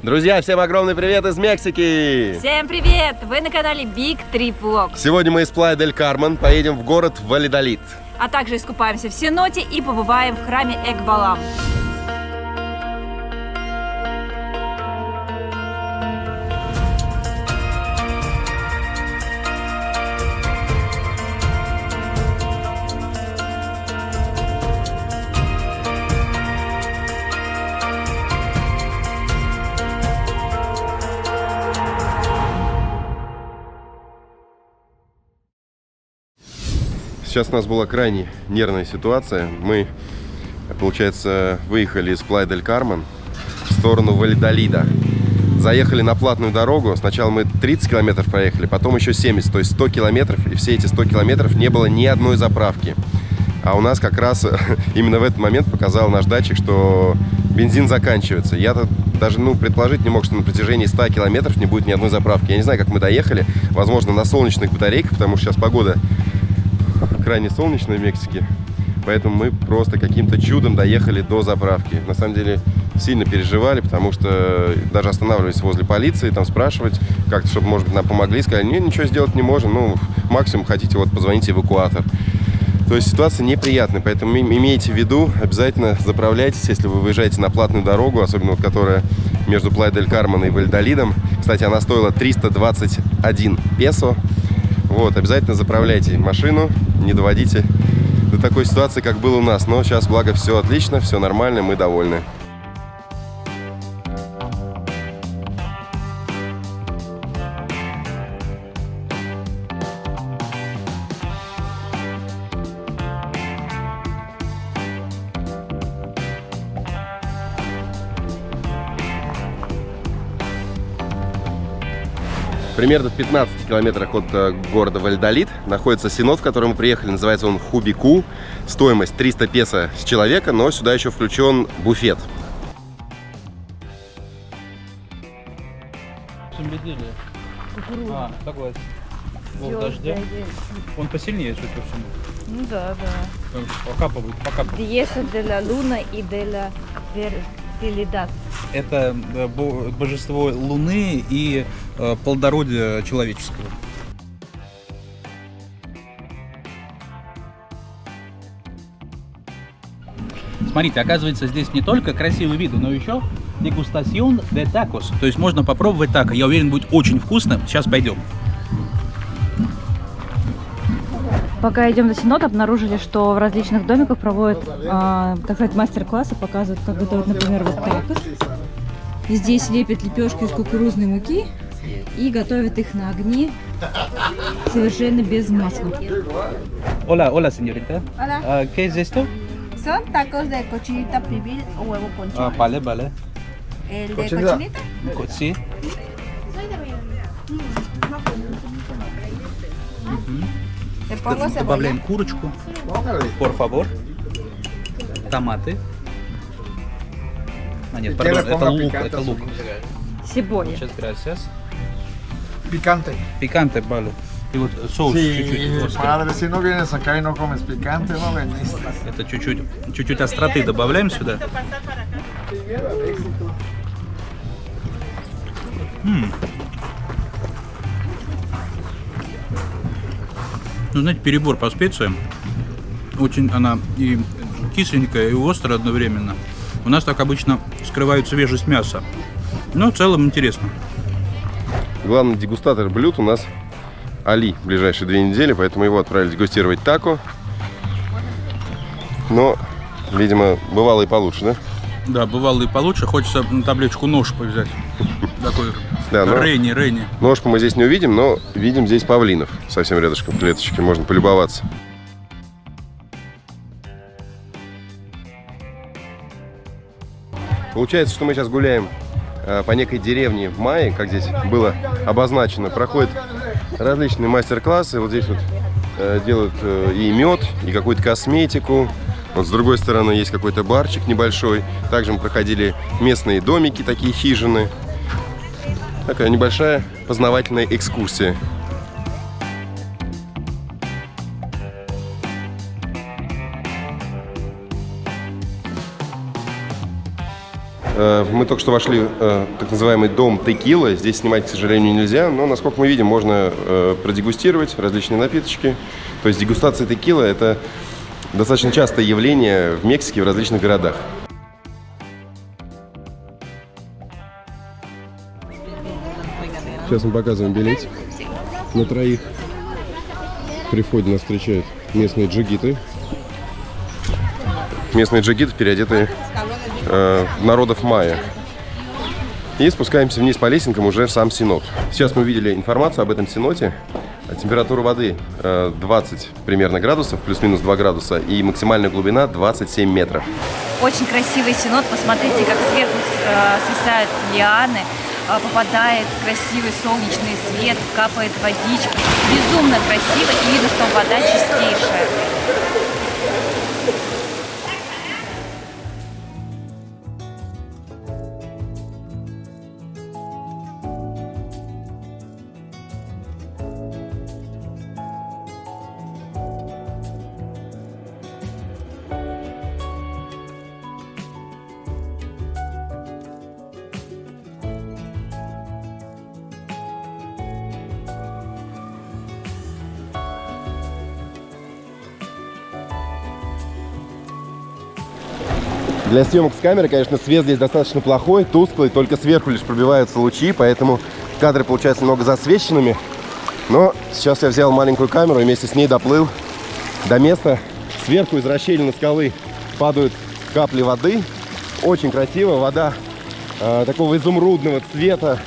Друзья, всем огромный привет из Мексики! Всем привет! Вы на канале Big Trip Vlog. Сегодня мы из Плая-дель-Кармен поедем в город Вальядолид. А также искупаемся в Сеноте и побываем в храме Экбалам. Сейчас у нас была крайне нервная ситуация. Мы, получается, выехали из Плая-дель-Кармен в сторону Вальядолида. Заехали на платную дорогу. Сначала мы 30 километров проехали, потом еще 70, то есть 100 километров. И все эти 100 километров не было ни одной заправки. А у нас как раз именно в этот момент показал наш датчик, что бензин заканчивается. Я-то даже предположить не мог, что на протяжении 100 километров не будет ни одной заправки. Я не знаю, как мы доехали. Возможно, на солнечных батарейках, потому что сейчас погода крайне солнечная в Мексике. Поэтому мы просто каким-то чудом доехали до заправки. На самом деле сильно переживали, потому что даже останавливались возле полиции, там спрашивать как-то, чтобы, может быть, нам помогли. Сказали, нет, ничего сделать не можем. Максимум хотите, вот позвоните эвакуатор. То есть ситуация неприятная, поэтому имейте в виду, обязательно заправляйтесь, если вы выезжаете на платную дорогу, особенно вот которая между Плая-дель-Кармен и Вальядолидом. Кстати, она стоила 321 песо. Вот, обязательно заправляйте машину, не доводите до такой ситуации, как было у нас. Но сейчас, благо, все отлично, все нормально, мы довольны. Примерно в 15 километрах от города Вальядолид находится Сенот, в который мы приехали. Называется он Хубику. Стоимость 300 песо с человека, но сюда еще включен буфет. Земледелие. Согласен. Волк дождя. Он посильнее, судя по всему. Ну да. Покапывает. Диеса де ла луна и де ла ферtilidad. Это божество Луны и плодородия человеческого. Смотрите, оказывается, здесь не только красивые виды, но еще дегустаción de tacos. То есть можно попробовать тако. Я уверен, будет очень вкусно. Сейчас пойдем. Пока идем до Сенота, обнаружили, что в различных домиках проводят, так сказать, мастер-классы, показывают, как готовить, например, вот такос. Здесь лепят лепешки из кукурузной муки и готовят их на огне совершенно без масла. Hola, señorita. Hola. ¿Qué es esto? Son tacos de cochinita pibil o huevo ponchado. Vale. El de cochinita. Sí. Te pongo cebolla. Добавляем курочку. Por favor. Томаты. А нет, пардон, это лук. Сибоя. Muchas gracias. Picante. Picante, vale. И вот соус чуть-чуть острый. Madre, si no vienes acá y no comes picante, no veniste. Это чуть-чуть остроты добавляем сюда. Ну, знаете, перебор по специям. Очень она и кисленькая, и острая одновременно. У нас так обычно скрывают свежесть мяса. Но в целом интересно. Главный дегустатор блюд у нас Али в ближайшие 2 недели, поэтому его отправили дегустировать тако. Но, видимо, бывало и получше, да? Да, бывало и получше. Хочется на табличку нож взять. Такой Да, Рейни. Ножку мы здесь не увидим, но видим здесь павлинов. Совсем рядышком в клеточке, можно полюбоваться. Получается, что мы сейчас гуляем по некой деревне в мае, как здесь было обозначено. Проходят различные мастер-классы. Вот здесь вот делают и мед, и какую-то косметику. Вот с другой стороны есть какой-то барчик небольшой. Также мы проходили местные домики, такие хижины. Такая небольшая познавательная экскурсия. Мы только что вошли в так называемый дом текила. Здесь снимать, к сожалению, нельзя, но, насколько мы видим, можно продегустировать различные напиточки. То есть дегустация текила – это достаточно частое явление в Мексике, в различных городах. Сейчас мы показываем билетик на троих. При входе нас встречают местные джигиты. Местные джигиты, переодетые народов майя. И спускаемся вниз по лесенкам уже в сам сенот. Сейчас мы увидели информацию об этом сеноте. Температура воды 20 примерно градусов, плюс-минус 2 градуса, и максимальная глубина 27 метров. Очень красивый сенот. Посмотрите, как сверху свисают лианы, попадает красивый солнечный свет, капает водичка. Безумно красиво, и видно, что вода чистейшая. Для съемок с камеры, конечно, свет здесь достаточно плохой, тусклый, только сверху лишь пробиваются лучи, поэтому кадры получаются немного засвеченными. Но сейчас я взял маленькую камеру и вместе с ней доплыл до места. Сверху из расщелины скалы падают капли воды. Очень красиво, вода такого изумрудного цвета.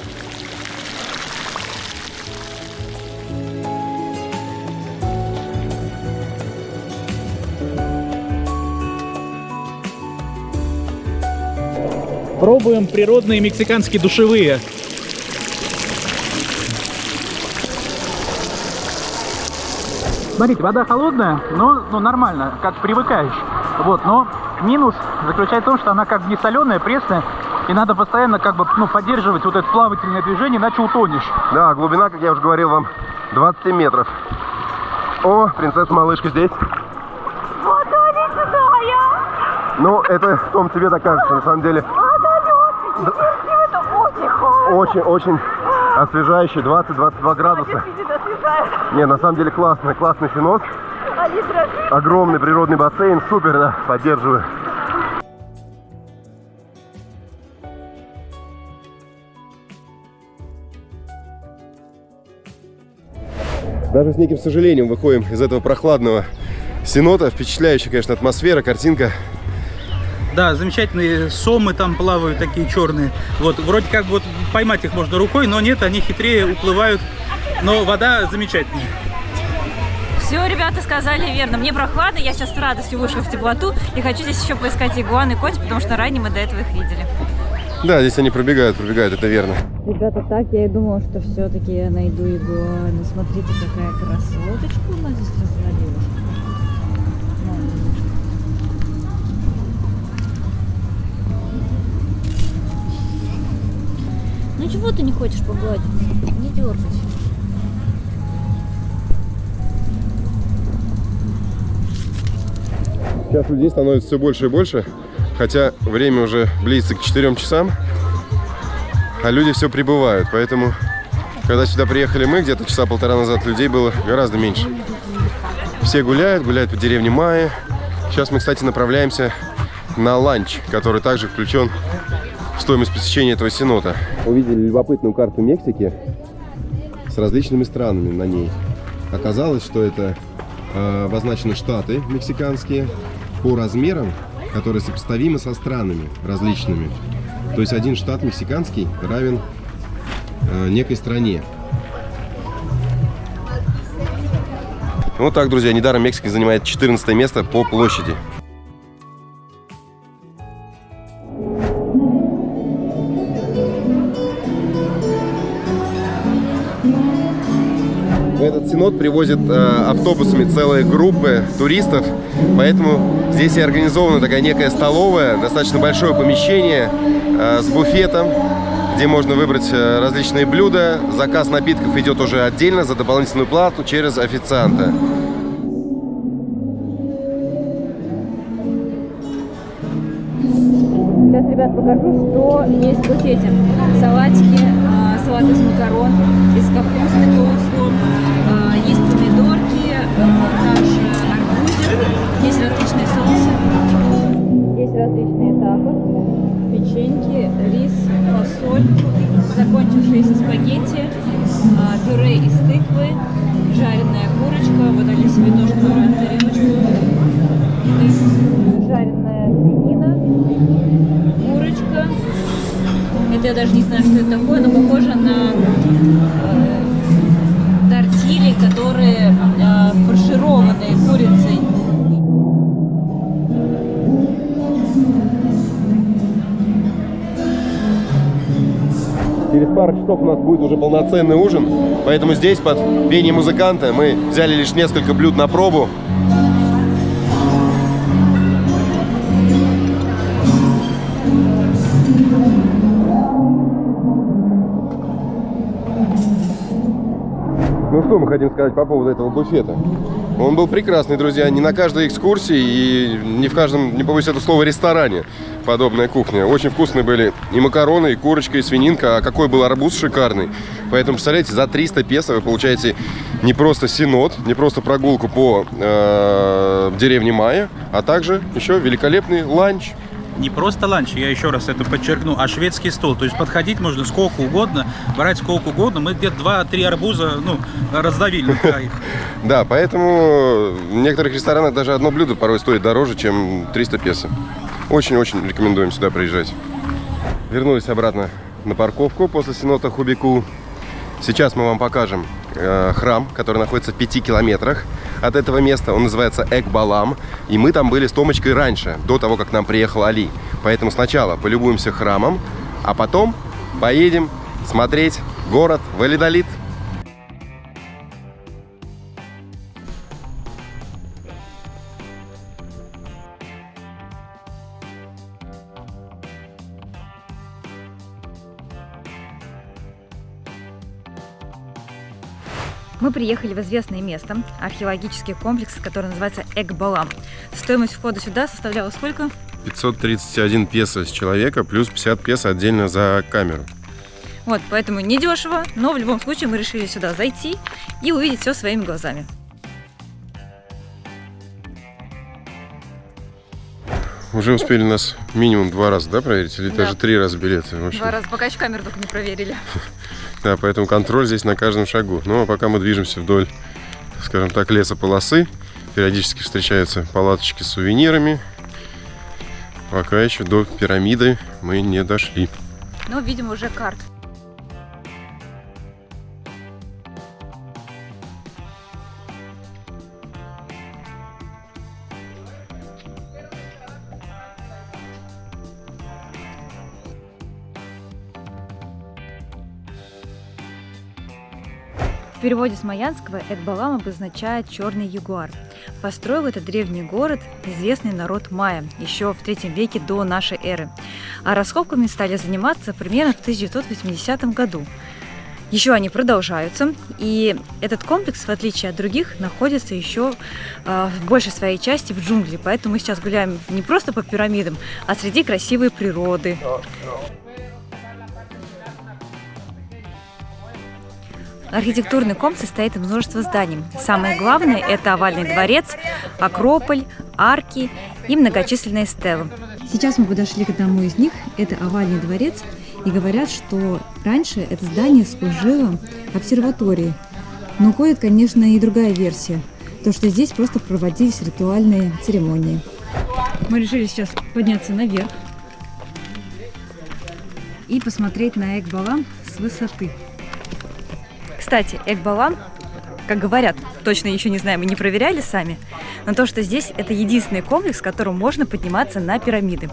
Пробуем природные мексиканские душевые. Смотрите, вода холодная, но нормально, как привыкаешь. Вот, но минус заключается в том, что она как бы не соленая, пресная, и надо постоянно как бы поддерживать вот это плавательное движение, иначе утонешь. Да, глубина, как я уже говорил вам, 27 метров. О, принцесса-малышка здесь. Вот они сюда, Ну, это в том тебе так кажется, на самом деле. это очень холодно. Очень освежающий, 20-22 градуса. Не, на самом деле классный сенот. Огромный природный бассейн, супер, да, поддерживаю. Даже с неким сожалением выходим из этого прохладного сенота. Впечатляющая, конечно, атмосфера, картинка. Да, замечательные сомы там плавают, такие черные. Вот, вроде как вот поймать их можно рукой, но нет, они хитрее уплывают. Но вода замечательная. Все, ребята сказали верно. Мне прохладно, я сейчас с радостью вышла в теплоту и хочу здесь еще поискать игуан и котик, потому что ранее мы до этого их видели. Да, здесь они пробегают, это верно. Ребята, так я и думала, что все-таки я найду игуану. Смотрите, какая красоточка у нас здесь развалилась. Ну чего ты не хочешь погладить? Не дергайся. Сейчас людей становится все больше и больше, хотя время уже близится к 4 часам, а люди все прибывают. Поэтому, когда сюда приехали мы, где-то часа полтора назад, людей было гораздо меньше. Все гуляют по деревне Майя. Сейчас мы, кстати, направляемся на ланч, который также включен в стоимость посещения этого сенота. Увидели любопытную карту Мексики с различными странами на ней. Оказалось, что это обозначены штаты мексиканские по размерам, которые сопоставимы со странами различными. То есть один штат мексиканский равен некой стране. Вот так, друзья, недаром Мексика занимает 14 место по площади. В этот сенот привозят автобусами целые группы туристов, поэтому здесь и организована такая некая столовая, достаточно большое помещение с буфетом, где можно выбрать различные блюда. Заказ напитков идет уже отдельно за дополнительную плату через официанта. Сейчас, ребят, покажу, что еще есть в буфете салатики, салат из макарон, из капусты, коусло, есть помидорки, также арбузик, есть различные соусы, есть различные тако, печеньки, рис, фасоль, закончившиеся спагетти, пюре из тыквы, жареная курочка, вот они себе тоже накрывают тарелочку, жареная свинина, курочка. Это я даже не знаю, что это такое, но похоже на тортили, которые фаршированные курицей. Через пару часов у нас будет уже полноценный ужин, поэтому здесь под пение музыканта мы взяли лишь несколько блюд на пробу. Ну что мы хотим сказать по поводу этого буфета? Он был прекрасный, друзья. Не на каждой экскурсии и не в каждом, не побоюсь этого слова, ресторане подобная кухня. Очень вкусные были и макароны, и курочка, и свининка. А какой был арбуз шикарный. Поэтому, представляете, за 300 песо вы получаете не просто синод, не просто прогулку по деревне Майя, а также еще великолепный ланч. Не просто ланч, я еще раз это подчеркну, а шведский стол. То есть подходить можно сколько угодно, брать сколько угодно. Мы где-то 2-3 арбуза, раздавили. Да, поэтому в некоторых ресторанах даже одно блюдо порой стоит дороже, чем 300 песо. Очень-очень рекомендуем сюда приезжать. Вернулись обратно на парковку после синода Хубику. Сейчас мы вам покажем храм, который находится в 5 километрах от этого места. Он называется Экбалам. И мы там были с Томочкой раньше, до того, как нам приехал Али. Поэтому сначала полюбуемся храмом, а потом поедем смотреть город Валидолид. Мы приехали в известное место, археологический комплекс, который называется Экбалам. Стоимость входа сюда составляла сколько? 531 песо с человека, плюс 50 песо отдельно за камеру. Вот, поэтому недешево, но в любом случае мы решили сюда зайти и увидеть все своими глазами. Уже успели нас минимум 2 раза, да, проверить? Или даже 3 раза билеты? В общем. 2 раза, пока еще камеру только не проверили. Да, поэтому контроль здесь на каждом шагу. Ну, а пока мы движемся вдоль, скажем так, лесополосы, периодически встречаются палаточки с сувенирами. Пока еще до пирамиды мы не дошли. Но видим уже карт. В переводе с майянского Экбалам обозначает «черный ягуар». Построил этот древний город известный народ майя еще в 3 веке до нашей эры. А раскопками стали заниматься примерно в 1980 году. Еще они продолжаются, и этот комплекс, в отличие от других, находится еще в большей своей части в джунглях. Поэтому мы сейчас гуляем не просто по пирамидам, а среди красивой природы. Архитектурный комплекс состоит из множества зданий. Самое главное – это овальный дворец, акрополь, арки и многочисленные стелы. Сейчас мы подошли к одному из них. Это овальный дворец. И говорят, что раньше это здание служило обсерваторией. Но ходит, конечно, и другая версия. То, что здесь просто проводились ритуальные церемонии. Мы решили сейчас подняться наверх и посмотреть на Экбалам с высоты. Кстати, Экбалам, как говорят, точно еще не знаем, мы не проверяли сами, но то, что здесь это единственный комплекс, в котором можно подниматься на пирамиды.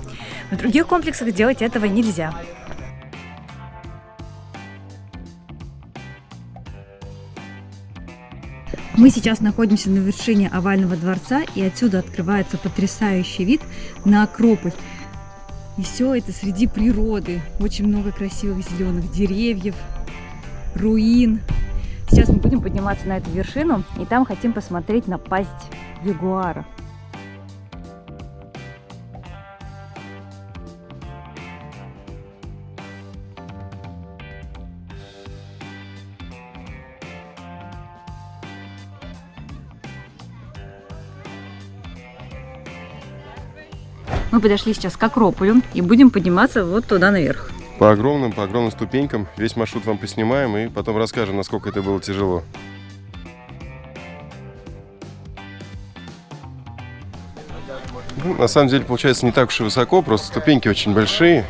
В других комплексах делать этого нельзя. Мы сейчас находимся на вершине овального дворца, и отсюда открывается потрясающий вид на Акрополь. И все это среди природы. Очень много красивых зеленых деревьев, руин. Сейчас мы будем подниматься на эту вершину, и там хотим посмотреть на пасть ягуара. Мы подошли сейчас к Акрополю и будем подниматься вот туда наверх. По огромным ступенькам. Весь маршрут вам поснимаем и потом расскажем, насколько это было тяжело. Ну, на самом деле получается не так уж и высоко, просто ступеньки очень большие.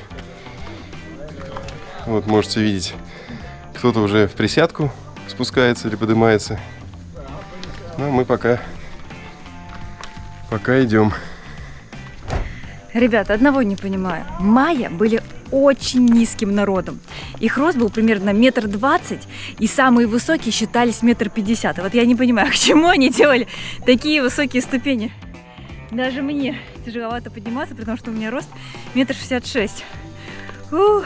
Вот можете видеть, кто-то уже в присядку спускается или поднимается. Но мы пока идем. Ребята, одного не понимаю. Майя были очень низким народом. Их рост был примерно 1,20 м, и самые высокие считались 1,50 м. Вот я не понимаю, к чему они делали такие высокие ступени. Даже мне тяжеловато подниматься, потому что у меня рост 1,66 м.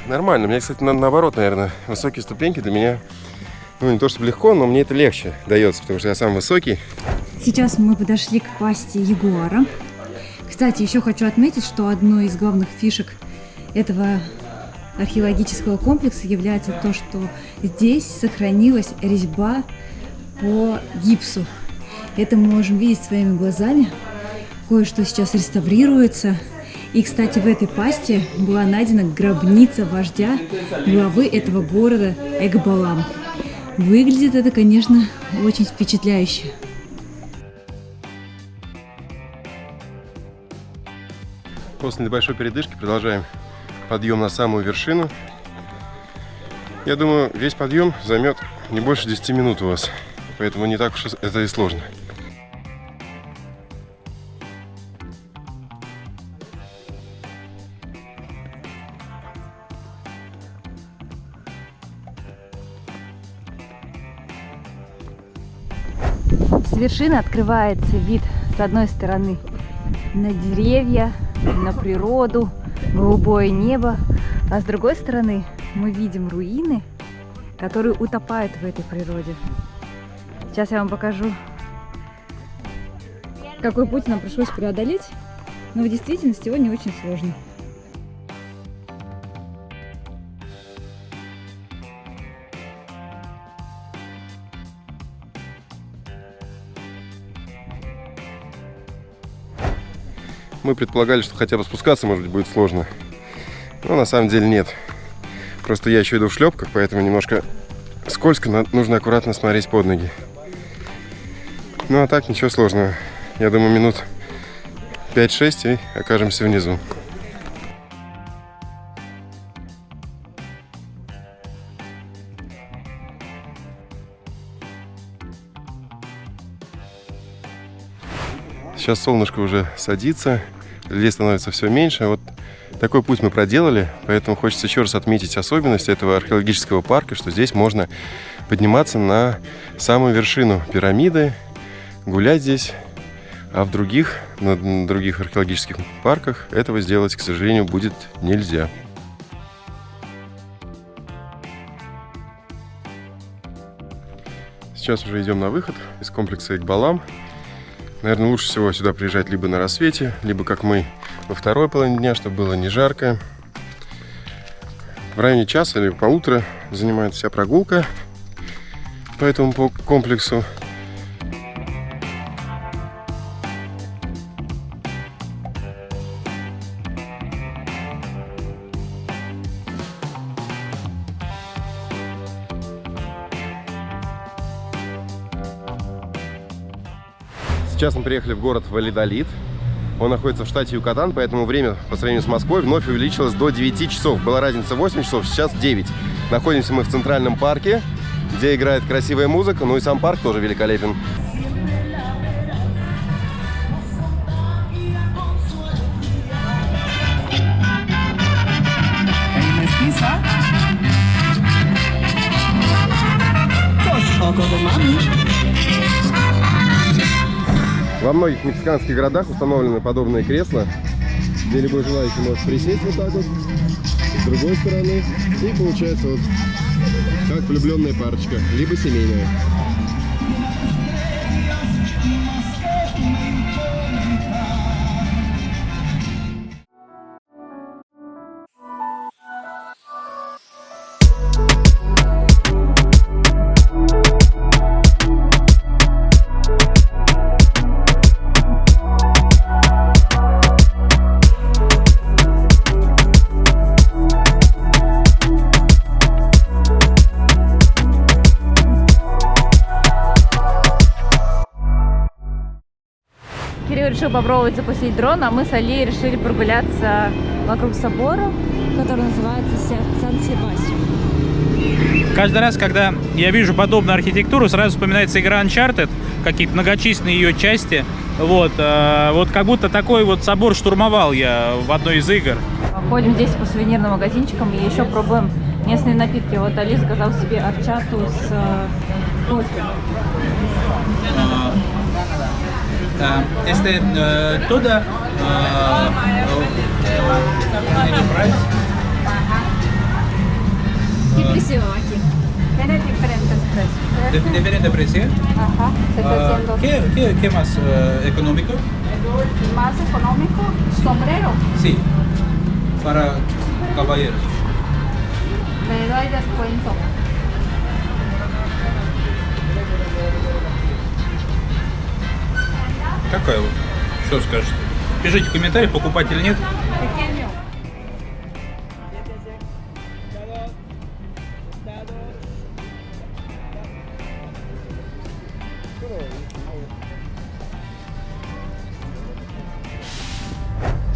Нормально. Мне, кстати, наоборот, наверное, высокие ступеньки для меня, ну, не то чтобы легко, но мне это легче дается, потому что я сам высокий. Сейчас мы подошли к пасти ягуара. Кстати, еще хочу отметить, что одной из главных фишек этого археологического комплекса является то, что здесь сохранилась резьба по гипсу. Это мы можем видеть своими глазами. Кое-что сейчас реставрируется. И, кстати, в этой пасти была найдена гробница вождя главы этого города Экбалам. Выглядит это, конечно, очень впечатляюще. После небольшой передышки продолжаем подъем на самую вершину. Я думаю, весь подъем займет не больше 10 минут у вас, поэтому не так уж это и сложно. С вершины открывается вид, с одной стороны, на деревья, на природу, голубое небо, а с другой стороны мы видим руины, которые утопают в этой природе. Сейчас я вам покажу, какой путь нам пришлось преодолеть, но в действительности его не очень сложно. Мы предполагали, что хотя бы спускаться, может быть, будет сложно. Но на самом деле нет. Просто я еще иду в шлепках, поэтому немножко скользко, нужно аккуратно смотреть под ноги. Ну а так ничего сложного. Я думаю, минут 5-6 и окажемся внизу. Сейчас солнышко уже садится, людей становится все меньше. Вот такой путь мы проделали, поэтому хочется еще раз отметить особенность этого археологического парка, что здесь можно подниматься на самую вершину пирамиды, гулять здесь, а в других археологических парках этого сделать, к сожалению, будет нельзя. Сейчас уже идем на выход из комплекса Экбалам. Наверное, лучше всего сюда приезжать либо на рассвете, либо как мы во второй половине дня, чтобы было не жарко. В районе часа или полутора занимает вся прогулка по этому комплексу. Сейчас мы приехали в город Валидолид. Он находится в штате Юкатан, поэтому время по сравнению с Москвой вновь увеличилось до 9 часов. Была разница 8 часов, сейчас 9. Находимся мы в центральном парке, где играет красивая музыка, ну и сам парк тоже великолепен. Во многих мексиканских городах установлены подобные кресла, где любой желающий может присесть вот так вот, с другой стороны, и получается вот как влюбленная парочка, либо семейная. решил попробовать запустить дрон, а мы с Алией решили прогуляться вокруг собора, который называется Сан-Себастьян. Каждый раз, когда я вижу подобную архитектуру, сразу вспоминается игра Uncharted, какие-то многочисленные ее части. Вот как будто такой вот собор штурмовал я в одной из игр. Ходим здесь по сувенирным магазинчикам и еще пробуем местные напитки. Вот Али заказал себе орчату с кофе. Este toda И присеваки. Tiene diferentes precios. diferente precio. Ajá, 700. ¿Qué más económico? Más económico, sombrero. Sí, para caballeros. Le doy descuento. Какая вот? Что скажете? Пишите в комментариях, покупать или нет. Pequeño.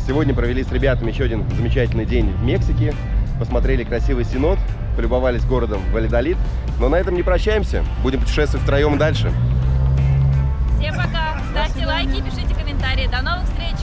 Сегодня провели с ребятами еще один замечательный день в Мексике. Посмотрели красивый Синод, полюбовались городом Вальядолид. Но на этом не прощаемся. Будем путешествовать втроем и дальше. Всем пока! Ставьте лайки, пишите комментарии. До новых встреч!